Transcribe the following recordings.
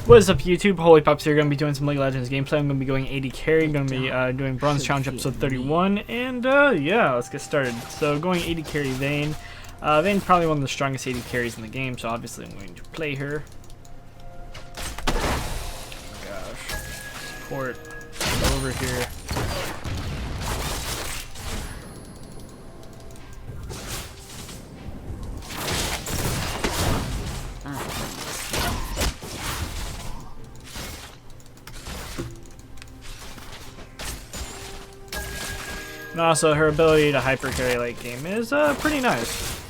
What is up, YouTube? Holy Pops here. Going to be doing some League of Legends gameplay. I'm going to be going AD carry. Going to be doing Bronze Challenge episode 31. And yeah, let's get started. So going AD carry Vayne. Vayne's probably one of the strongest AD carries in the game, so obviously I'm going to play her. Oh my gosh. Support over here. And also, her ability to hyper carry late game is pretty nice.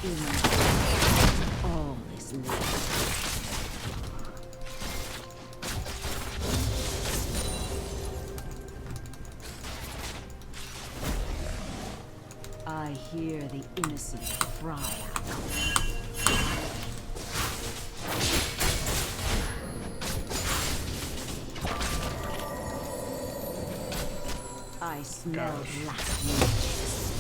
I hear the innocent cry out. I smell black mages.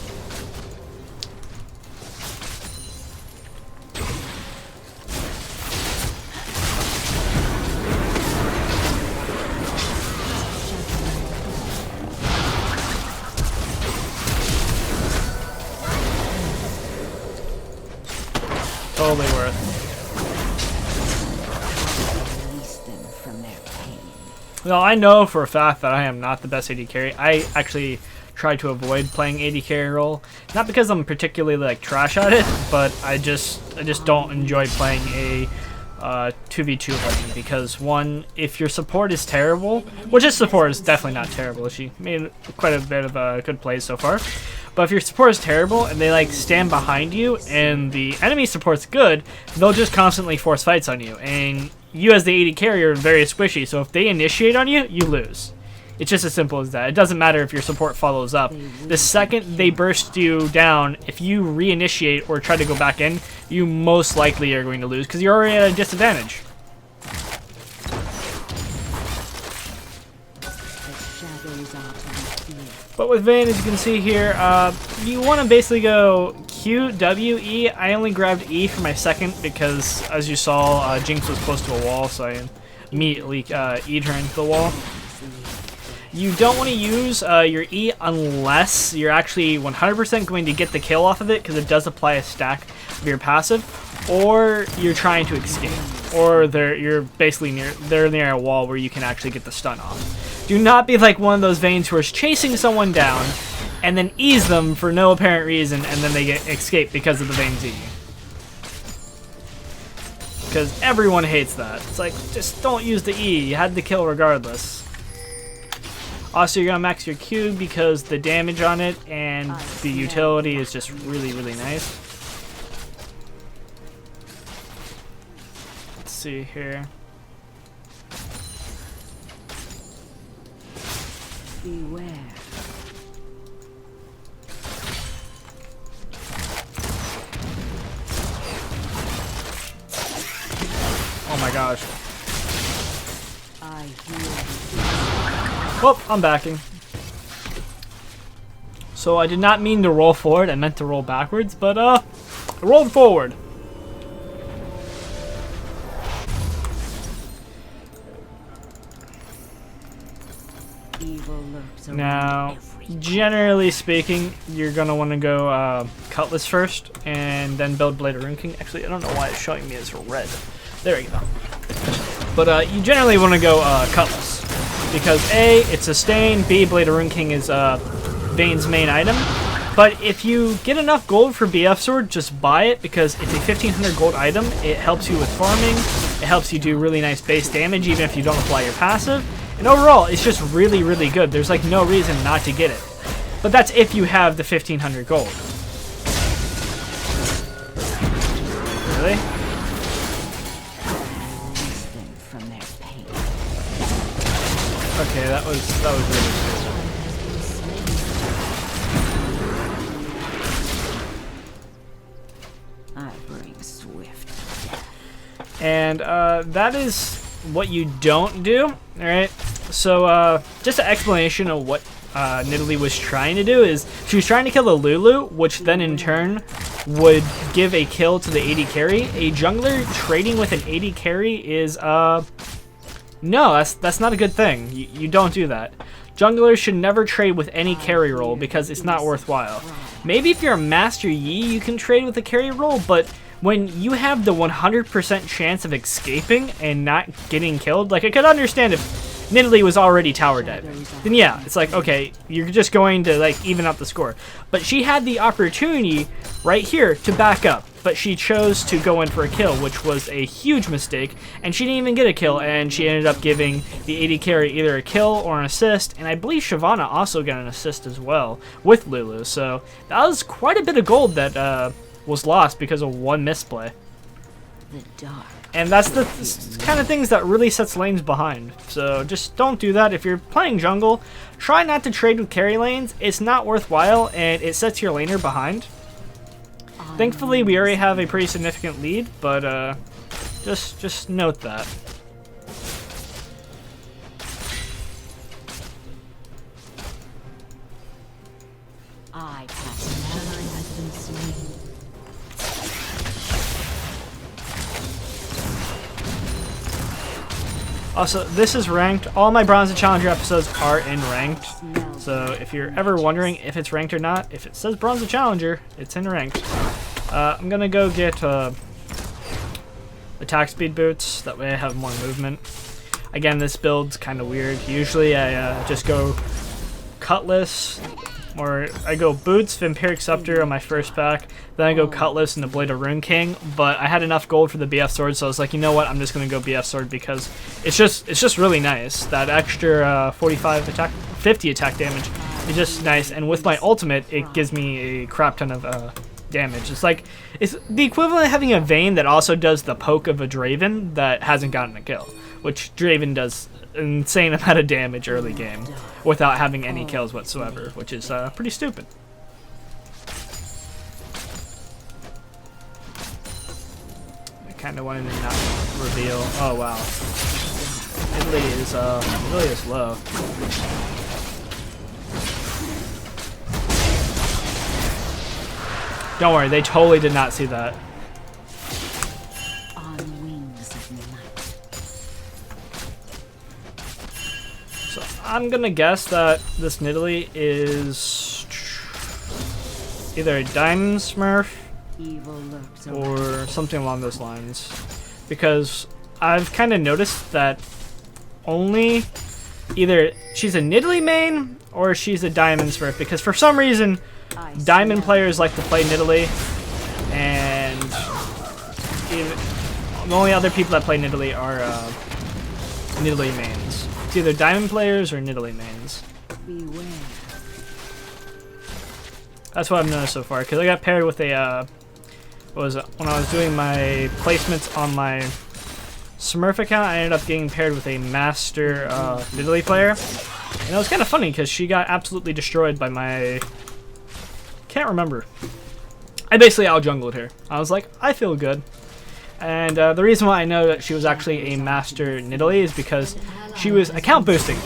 Totally worth. Release them from their pain. Well, I know for a fact that I am not the best AD carry. I actually try to avoid playing AD carry role, not because I'm particularly like trash at it, but I just don't enjoy playing a 2v2 legend because one, if your support is terrible, which his support is definitely not terrible. She made quite a bit of good plays so far. But if your support is terrible and they like stand behind you and the enemy support's good, they'll just constantly force fights on you. And you as the AD carrier are very squishy, so if they initiate on you, you lose. It's just as simple as that. It doesn't matter if your support follows up. The second they burst you down, if you reinitiate or try to go back in, you most likely are going to lose because you're already at a disadvantage. But with Vayne, as you can see here, you want to basically go Q, W, E. I only grabbed E for my second because, as you saw, Jinx was close to a wall, so I immediately E'd her into the wall. You don't want to use your E unless you're actually 100% going to get the kill off of it, because it does apply a stack of your passive, or you're trying to escape, or you're basically near a wall where you can actually get the stun off. Do not be like one of those Vaynes who are chasing someone down and then ease them for no apparent reason, and then they get escape because of the Vayne's E. Because everyone hates that. It's like, just don't use the E. You had the kill regardless. Also, you're going to max your Q because the damage on it and the utility is just really, really nice. Let's see here. Beware. Oh my gosh. I hear. Well, I'm backing. So I did not mean to roll forward, I meant to roll backwards, but I rolled forward. Evil lurks around Now, every generally speaking, you're going to want to go Cutlass first, and then build Blade of Rune King. Actually, I don't know why it's showing me as red. There we go. But you generally want to go Cutlass. Because A, it's sustain, B, Blade of Rune King is Vayne's main item. But if you get enough gold for BF Sword, just buy it, because it's a 1500 gold item. It helps you with farming, it helps you do really nice base damage even if you don't apply your passive. And overall, it's just really, really good. There's like no reason not to get it. But that's if you have the 1500 gold. Really? Okay, that was really good. I bring swift. And that is what you don't do. Alright, so just an explanation of what Nidalee was trying to do is she was trying to kill the Lulu, which then in turn would give a kill to the AD carry. A jungler trading with an AD carry is No, that's not a good thing. You don't do that. Junglers should never trade with any carry role because it's not worthwhile. Maybe if you're a Master Yi, you can trade with a carry role, but when you have the 100% chance of escaping and not getting killed, like I could understand if Nidalee was already tower dead. Then yeah, it's like, okay, you're just going to like even out the score. But she had the opportunity right here to back up, but she chose to go in for a kill, which was a huge mistake, and she didn't even get a kill, and she ended up giving the AD carry either a kill or an assist, and I believe Shyvana also got an assist as well with Lulu, so that was quite a bit of gold that was lost because of one misplay. The dark. And that's the kind of things that really sets lanes behind. So just don't do that. If you're playing jungle, try not to trade with carry lanes. It's not worthwhile, and it sets your laner behind. Thankfully, we already have a pretty significant lead, but just note that. I pass. An ally has been slain. Also, this is ranked. All my Bronze and Challenger episodes are in ranked. So if you're ever wondering if it's ranked or not, if it says Bronze and Challenger, it's in ranked. I'm gonna go get attack speed boots. That way I have more movement. Again, this build's kind of weird. Usually I just go Cutlass, or I go Boots, Vampiric Scepter on my first pack, then I go Cutlass and the Blade of Rune King, but I had enough gold for the BF Sword, so I was like, you know what, I'm just going to go BF Sword because it's just really nice. That extra 45 attack, 50 attack damage is just nice, and with my ultimate, it gives me a crap ton of damage. It's like, it's the equivalent of having a Vayne that also does the poke of a Draven that hasn't gotten a kill, which Draven does an insane amount of damage early game without having any kills whatsoever, which is pretty stupid. I kind of wanted to not reveal. Oh wow, it really is low. Don't worry, they totally did not see that. On wings of night. So I'm gonna guess that this Nidalee is either a Diamond Smurf Evil lurks or something along those lines, because I've kind of noticed that only either she's a Nidalee main or she's a Diamond Smurf, because for some reason Diamond players like to play Nidalee, and the only other people that play Nidalee are Nidalee mains. It's either Diamond players or Nidalee mains. beware. That's what I've noticed so far, because I got paired with a, what was it? When I was doing my placements on my Smurf account, I ended up getting paired with a Master Nidalee player. And it was kind of funny, because she got absolutely destroyed by my... Can't remember. I basically out-jungled her. I was like, I feel good. And the reason why I know that she was actually a Master Nidalee is because she was account boosting.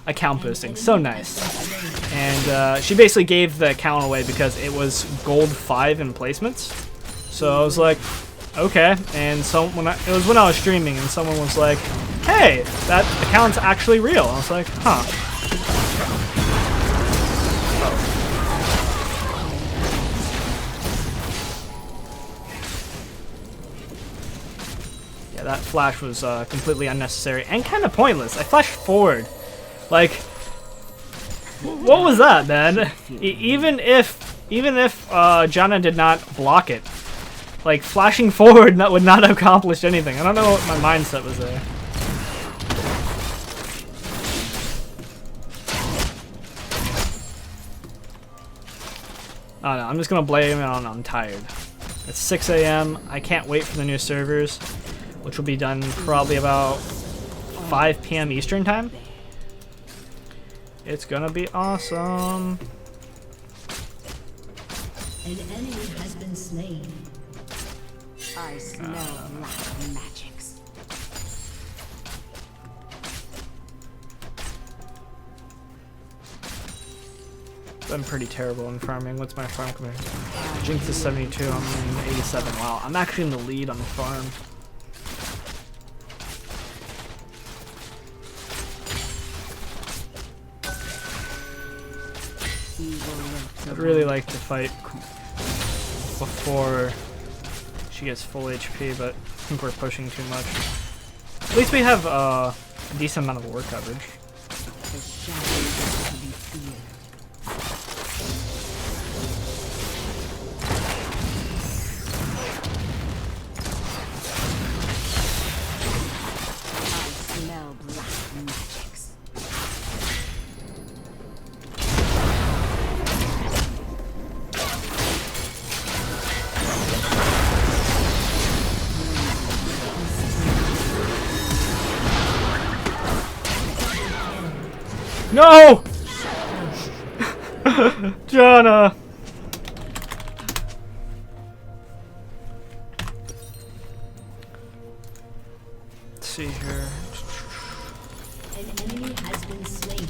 Account boosting, so nice. And she basically gave the account away because it was gold 5 in placements. So I was like, okay. And so it was when I was streaming, and someone was like, hey, that account's actually real. I was like, huh. Yeah, that flash was completely unnecessary and kind of pointless. I flashed forward. Like, what was that, man? Even if Janna did not block it, like, flashing forward, that would not have accomplished anything. I don't know what my mindset was there. I don't know, I'm just gonna blame it on I'm tired. It's 6 a.m. I can't wait for the new servers, which will be done probably about 5 p.m. Eastern time. It's gonna be awesome. An enemy has been slain. I smell black magics. I'm pretty terrible in farming. What's my farm command? Jinx is 72, I'm in 87. Wow, I'm actually in the lead on the farm. I'd really like to fight before she gets full HP, but I think we're pushing too much. At least we have a decent amount of war coverage. The shadows are to be feared. I smell black magics. No! Jana! Let's see here. An enemy has been slain.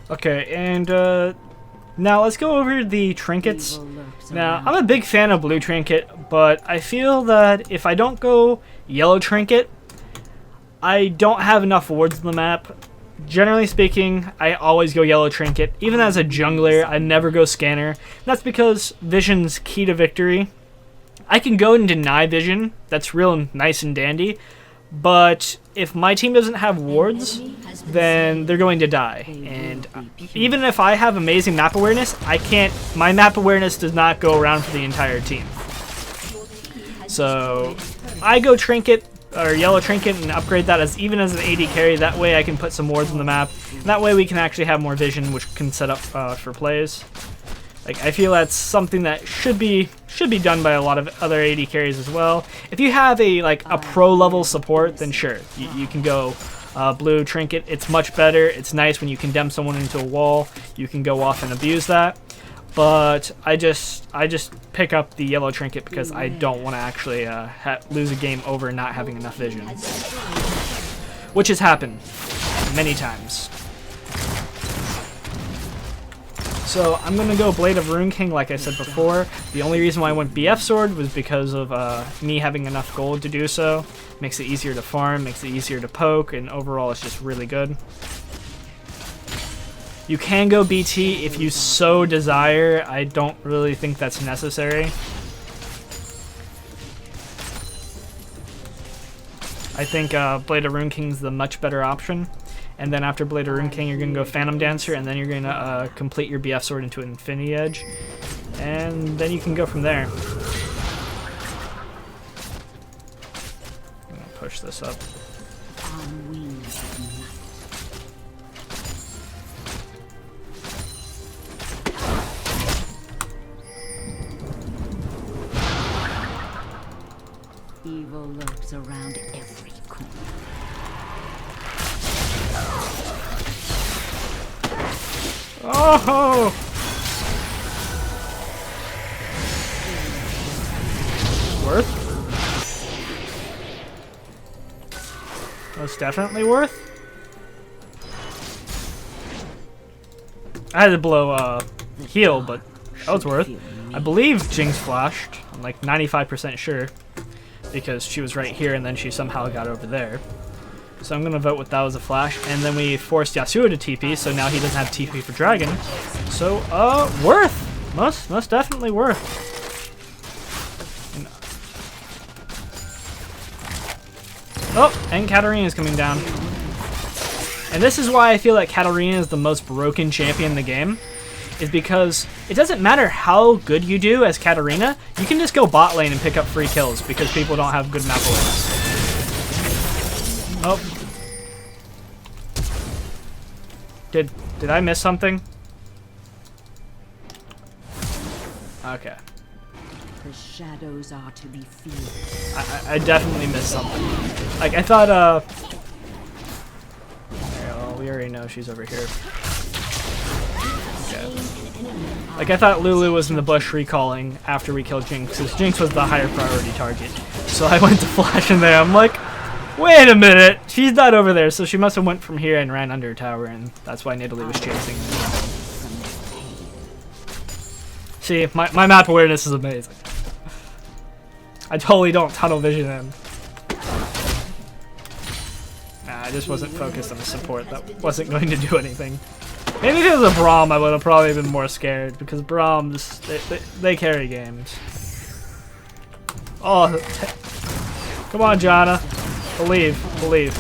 Okay, and now let's go over the trinkets. Now, I'm a big fan of blue trinket, but I feel that if I don't go yellow trinket, I don't have enough wards on the map. Generally speaking, I always go yellow trinket. Even as a jungler, I never go scanner. That's because vision's key to victory. I can go and deny vision. That's real nice and dandy. But if my team doesn't have wards, then they're going to die. And even if I have amazing map awareness, I can't. My map awareness does not go around for the entire team. So I go trinket or yellow trinket and upgrade that as even as an AD carry. That way I can put some wards on the map. And that way we can actually have more vision, which can set up for plays. Like, I feel that's something that should be done by a lot of other AD carries as well. If you have a pro level support, then sure, you can go blue trinket. It's much better. It's nice when you condemn someone into a wall. You can go off and abuse that. But I just pick up the yellow trinket because I don't want to actually lose a game over not having enough vision, which has happened many times. So I'm going to go Blade of Rune King like I said before. The only reason why I went BF Sword was because of me having enough gold to do so. Makes it easier to farm, makes it easier to poke, and overall it's just really good. You can go BT if you so desire. I don't really think that's necessary. I think Blade of Rune King is the much better option. And then after Blade of Rune King, you're going to go Phantom Dancer, and then you're going to complete your BF Sword into Infinity Edge. And then you can go from there. I'm going to push this up. Evil lurks around every corner. Oh! Worth? Most definitely worth. I had to blow heal, but that was worth. I believe Jinx flashed. I'm like 95% sure because she was right here and then she somehow got over there. So I'm going to vote with that was a flash. And then we forced Yasuo to TP, so now he doesn't have TP for Dragon. So, worth! Most definitely worth. Oh, and Katarina is coming down. And this is why I feel like Katarina is the most broken champion in the game. Is because it doesn't matter how good you do as Katarina, you can just go bot lane and pick up free kills because people don't have good map awareness. Oh. Did I miss something? Okay. The shadows are to be feared. I definitely missed something. Like, I thought, well, we already know she's over here. Okay. Like, I thought Lulu was in the bush recalling after we killed Jinx, because Jinx was the higher priority target. So I went to flash in there. I'm like, wait a minute, she's not over there, so she must have went from here and ran under a tower, and that's why Nidalee was chasing. See, my map awareness is amazing. I totally don't tunnel vision in. Nah, I just wasn't focused on the support. That wasn't going to do anything. Maybe if it was a Braum, I would have probably been more scared, because Brahms, they carry games. Oh, come on, Jana. Believe, believe.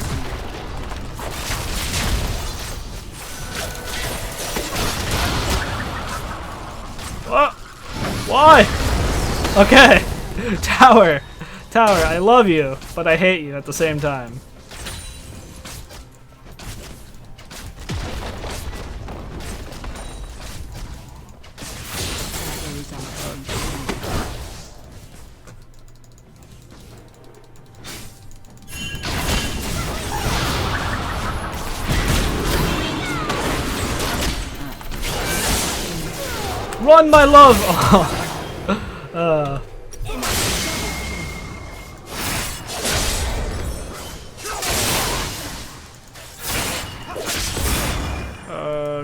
What? Why? Okay. Tower. Tower, I love you, but I hate you at the same time. Run, my love!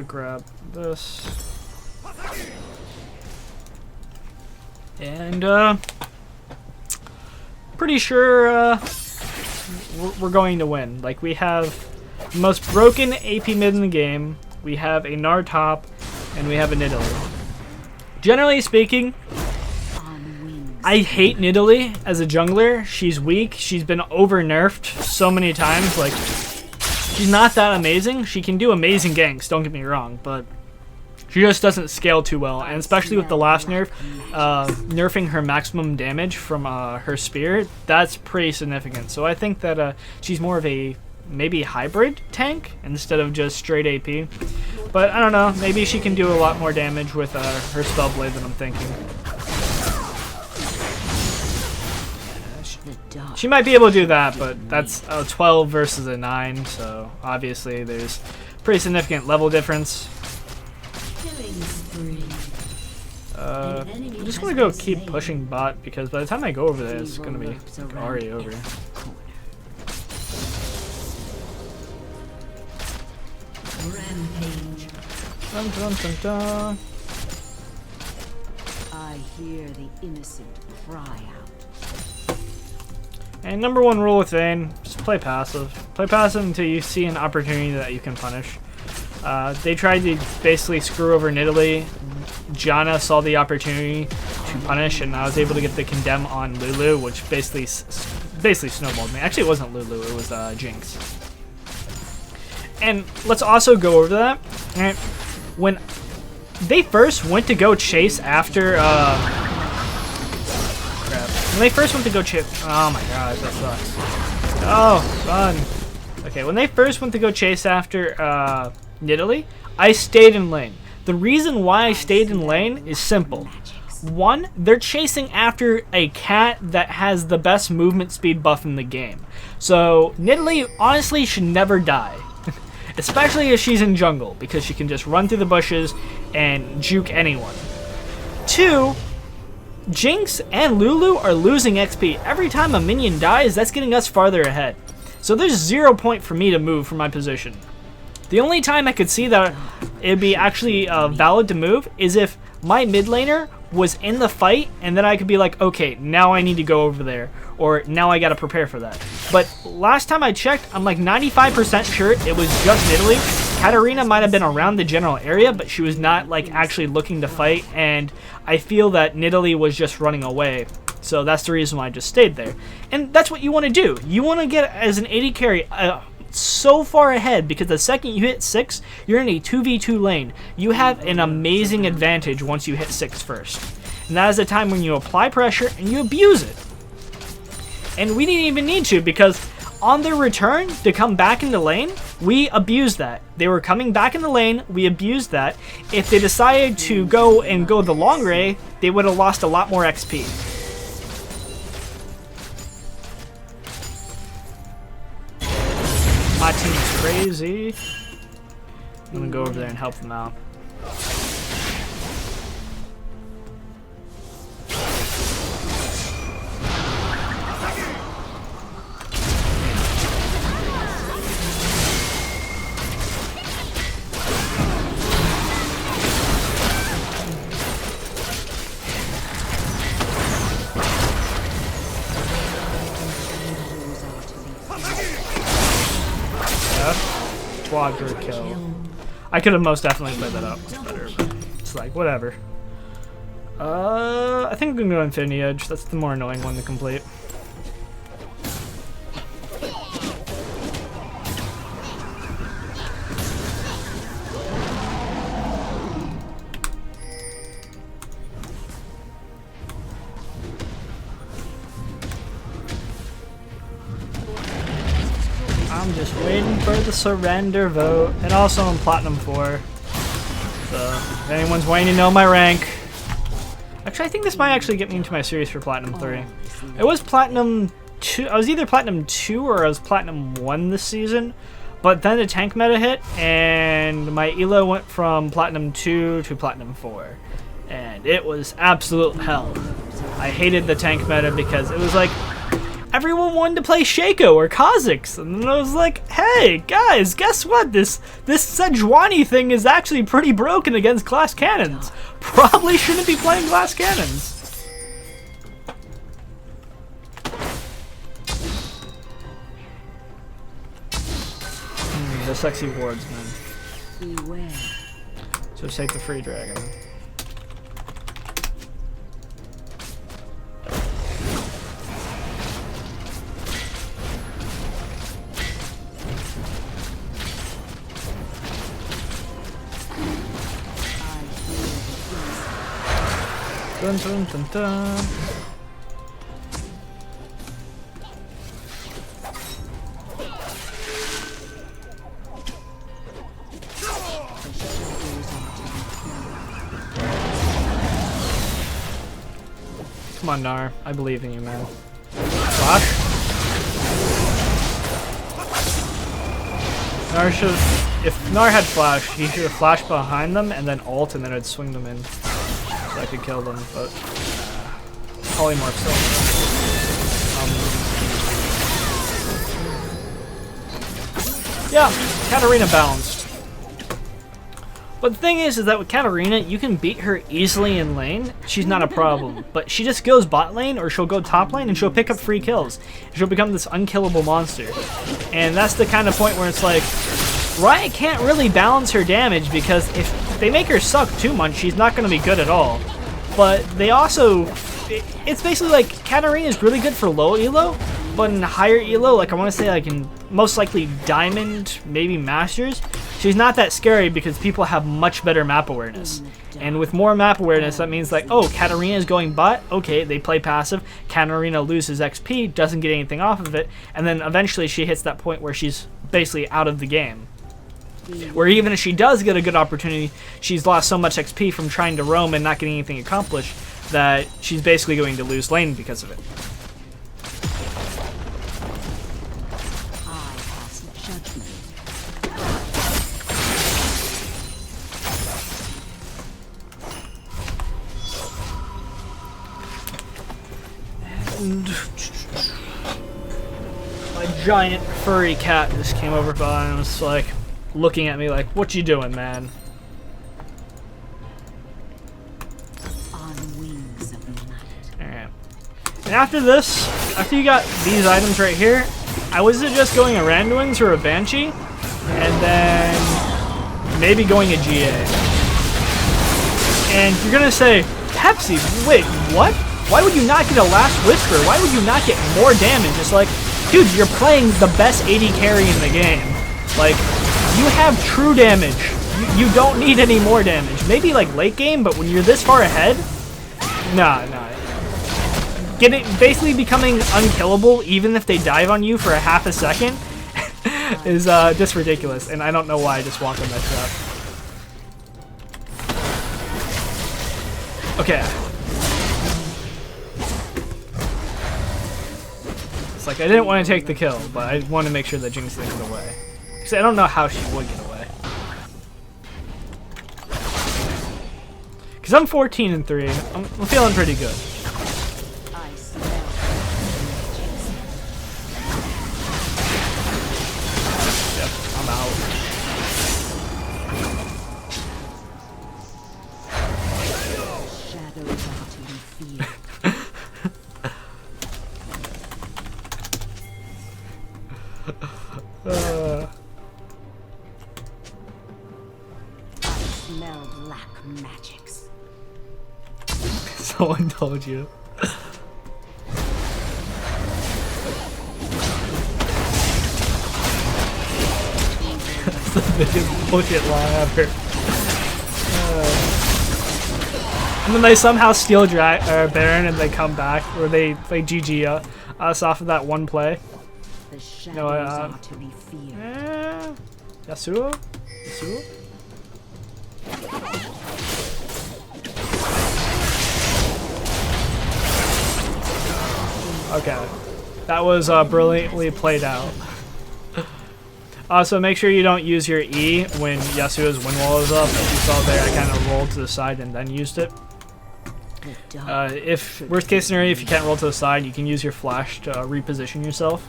Grab this. And, pretty sure, we're going to win. Like, we have the most broken AP mid in the game, we have a Gnar top, and we have a Nidalee. Generally speaking, I hate Nidalee as a jungler. She's weak. She's been over-nerfed so many times. Like, she's not that amazing. She can do amazing ganks, don't get me wrong, but she just doesn't scale too well. And especially with the last nerf, nerfing her maximum damage from her spear, that's pretty significant. So I think that she's more of a maybe hybrid tank instead of just straight AP. But I don't know, maybe she can do a lot more damage with her spell blade than I'm thinking. She might be able to do that, but that's a 12 versus a 9, so obviously there's pretty significant level difference. I'm just gonna go keep pushing bot, because by the time I go over there, it's gonna be like, already over. Rampage. Dun, dun, dun, dun. I hear the innocent cry out. And number one rule with Vayne, just play passive. Play passive until you see an opportunity that you can punish. They tried to basically screw over Nidalee. Jana saw the opportunity to punish, and I was able to get the condemn on Lulu, which basically snowballed me. Actually, it wasn't Lulu, it was Jinx. And let's also go over that. Right? When they first went to go chase after, crap. When they first went to go chase, oh my god, that sucks. Oh, run. Okay, when they first went to go chase after Nidalee, I stayed in lane. The reason why I stayed in lane is simple. One, they're chasing after a cat that has the best movement speed buff in the game. So Nidalee honestly should never die. Especially if she's in jungle, because she can just run through the bushes and juke anyone. Two, Jinx and Lulu are losing XP. Every time a minion dies, that's getting us farther ahead. So there's 0 point for me to move from my position. The only time I could see that it'd be actually valid to move is if my mid laner was in the fight, and then I could be like, okay, now I need to go over there, or now I gotta prepare for that. But last time I checked, I'm like 95% sure it was just Nidalee. Katarina might have been around the general area, but she was not like actually looking to fight, and I feel that Nidalee was just running away. So that's the reason why I just stayed there. And that's what you want to do. You want to get as an AD carry so far ahead, because the second you hit 6, you're in a 2v2 lane. You have an amazing advantage once you hit 6 first. And that is the time when you apply pressure and you abuse it. And we didn't even need to, because on their return to come back into lane, we abused that. They were coming back in the lane, we abused that. If they decided to go the long ray, they would have lost a lot more XP. My team's crazy. I'm gonna go over there and help them out. death. Quadra kill. I could have most definitely played that up better, but it's like, whatever. I think I'm gonna go Infinity Edge. That's the more annoying one to complete. I'm just waiting for the surrender vote. And also I'm Platinum 4. So, if anyone's wanting to know my rank. Actually, I think this might actually get me into my series for Platinum 3. It was Platinum 2. I was either Platinum 2 or I was Platinum 1 this season. But then the tank meta hit, and my elo went from Platinum 2 to Platinum 4. And it was absolute hell. I hated the tank meta because it was like, everyone wanted to play Shaco or Kha'Zix, and then I was like, hey, guys, guess what? This Sejuani thing is actually pretty broken against glass cannons. Probably shouldn't be playing glass cannons. The sexy wards, man. Beware. So take the free dragon. Dun, dun, dun, dun. Come on, Nar. I believe in you, man. Flash? Nar should. If Nar had flash, he should have flashed behind them and then ult, and then I'd swing them in. So I could kill them, but polymorph still. Yeah, Katarina balanced. But the thing is that with Katarina, you can beat her easily in lane. She's not a problem. But she just goes bot lane or she'll go top lane and she'll pick up free kills. She'll become this unkillable monster. And that's the kind of point where it's like, Riot can't really balance her damage because if they make her suck too much, she's not going to be good at all. But they also, it's basically like Katarina is really good for low elo, but in higher elo, like I want to say like in most likely Diamond, maybe Masters, she's not that scary because people have much better map awareness. And with more map awareness, that means like, oh, Katarina is going bot, okay, they play passive, Katarina loses XP, doesn't get anything off of it, and then eventually she hits that point where she's basically out of the game. Where even if she does get a good opportunity, she's lost so much XP from trying to roam and not getting anything accomplished that she's basically going to lose lane because of it. I pass judgment. And my giant furry cat just came over by and was like looking at me like, what you doing, man? On wings of night. Alright. And after this, after you got these items right here, I was just going a Randuin's or a Banshee, and then maybe going a GA. And you're gonna say, Pepsi, wait, what? Why would you not get a Last Whisper? Why would you not get more damage? It's like, dude, you're playing the best AD carry in the game. Like, you have true damage. You don't need any more damage. Maybe like late game, but when you're this far ahead, nah. Basically becoming unkillable, even if they dive on you for a half a second, is just ridiculous. And I don't know why I just walked on that trap. Okay. It's like I didn't want to take the kill, but I want to make sure that Jinx didn't get away. Because I don't know how she would get away. Because I'm 14-3. I'm feeling pretty good. I smell. Yep, I'm out. Shadows out in fear. black magics. Someone told you. That's the biggest bullshit line ever. And then they somehow steal Baron and they come back, or they GG us off of that one play. The shadows No, are to be feared. Yasuo? Yasuo? Okay. That was brilliantly played out. So make sure you don't use your E when Yasuo's wind wall is up. As you saw there, I kind of rolled to the side and then used it. If worst case scenario, if you can't roll to the side, you can use your flash to reposition yourself.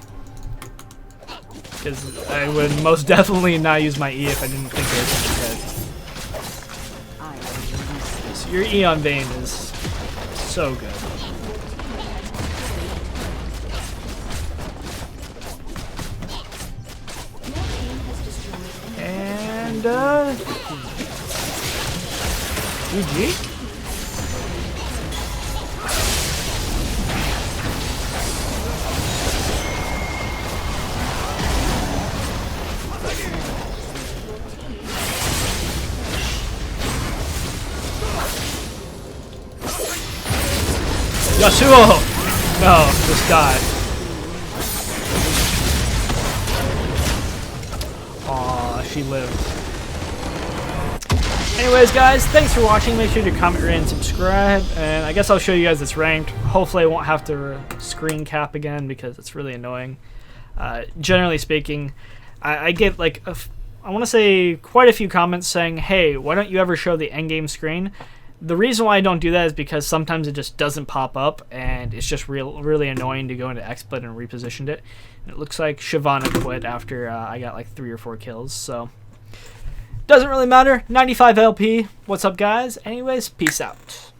Because I would most definitely not use my E if I didn't think it was going to hit. So your E on Vayne is so good. And GG. Yasuo! No, just died. Aw, she lived. Anyways, guys, thanks for watching. Make sure to comment, rate, and subscribe. And I guess I'll show you guys it's ranked. Hopefully I won't have to screen cap again because it's really annoying. Generally speaking, I get like, I want to say quite a few comments saying, hey, why don't you ever show the endgame screen? The reason why I don't do that is because sometimes it just doesn't pop up, and it's just really annoying to go into XSplit and repositioned it. And it looks like Shyvana quit after I got like 3 or 4 kills, so doesn't really matter. 95 LP. What's up, guys? Anyways, peace out.